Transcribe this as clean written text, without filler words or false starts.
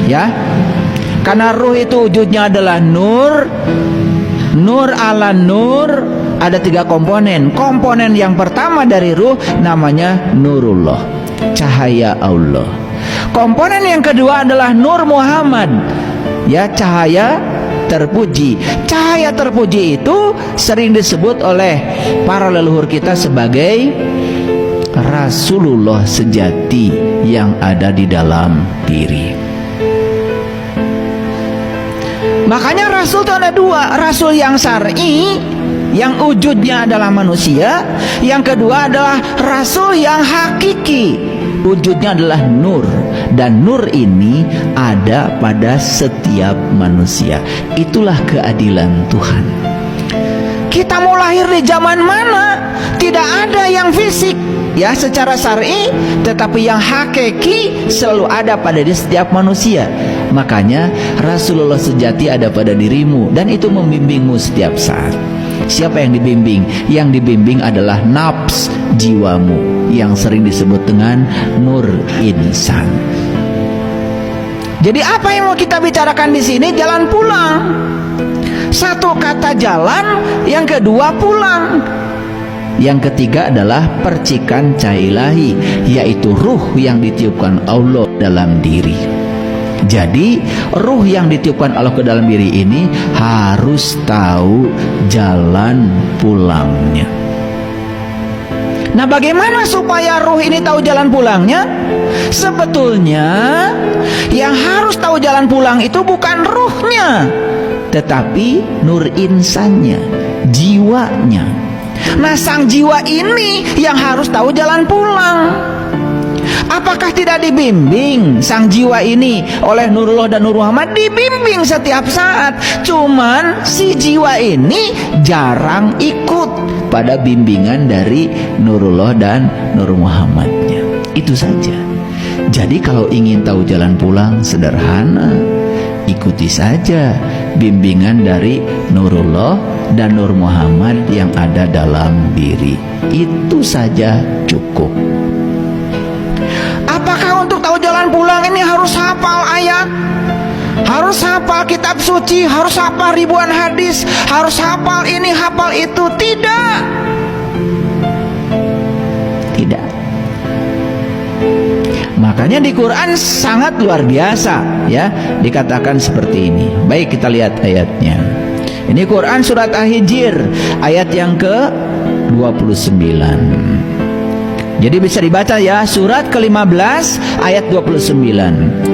Ya, karena ruh itu wujudnya adalah nur. Nur ala nur, ada 3 komponen. Komponen yang pertama dari ruh namanya nurullah, cahaya Allah. Komponen yang kedua adalah nur Muhammad, ya, cahaya terpuji. Cahaya terpuji itu sering disebut oleh para leluhur kita sebagai Rasulullah sejati yang ada di dalam diri. Makanya Rasul itu ada 2. Rasul yang syar'i, yang wujudnya adalah manusia. Yang kedua adalah Rasul yang hakiki, wujudnya adalah nur. Dan nur ini ada pada setiap manusia. Itulah keadilan Tuhan. Kita mau lahir di zaman mana, tidak ada yang fisik, ya, secara syar'i, tetapi yang hakiki selalu ada pada setiap manusia. Makanya Rasulullah sejati ada pada dirimu, dan itu membimbingmu setiap saat. Siapa yang dibimbing? Yang dibimbing adalah nafs, jiwamu, yang sering disebut dengan nur insan. Jadi apa yang mau kita bicarakan di sini? Jalan pulang. Satu kata jalan, yang kedua pulang. Yang ketiga adalah percikan cahaya ilahi, yaitu ruh yang ditiupkan Allah dalam diri. Jadi ruh yang ditiupkan Allah ke dalam diri ini harus tahu jalan pulangnya. Nah, bagaimana supaya ruh ini tahu jalan pulangnya? Sebetulnya yang harus tahu jalan pulang itu bukan ruhnya, tetapi nur insannya, jiwanya. Nah, sang jiwa ini yang harus tahu jalan pulang. Apakah tidak dibimbing sang jiwa ini oleh Nurullah dan Nur Muhammad? Dibimbing setiap saat. Cuman si jiwa ini jarang ikut pada bimbingan dari Nurullah dan Nur Muhammadnya. Itu saja. Jadi kalau ingin tahu jalan pulang, sederhana, ikuti saja bimbingan dari Nurullah dan Nur Muhammad yang ada dalam diri. Itu saja cukup. Apakah untuk tahu jalan pulang ini harus hafal ayat, harus hafal kitab suci, harus hafal ribuan hadis, harus hafal ini, hafal itu? Tidak. Tidak. Makanya di Quran sangat luar biasa, ya, dikatakan seperti ini. Baik, kita lihat ayatnya. Ini Quran surat Al-Hijr ayat yang ke-29. Jadi bisa dibaca, ya, surat ke-15 ayat 29.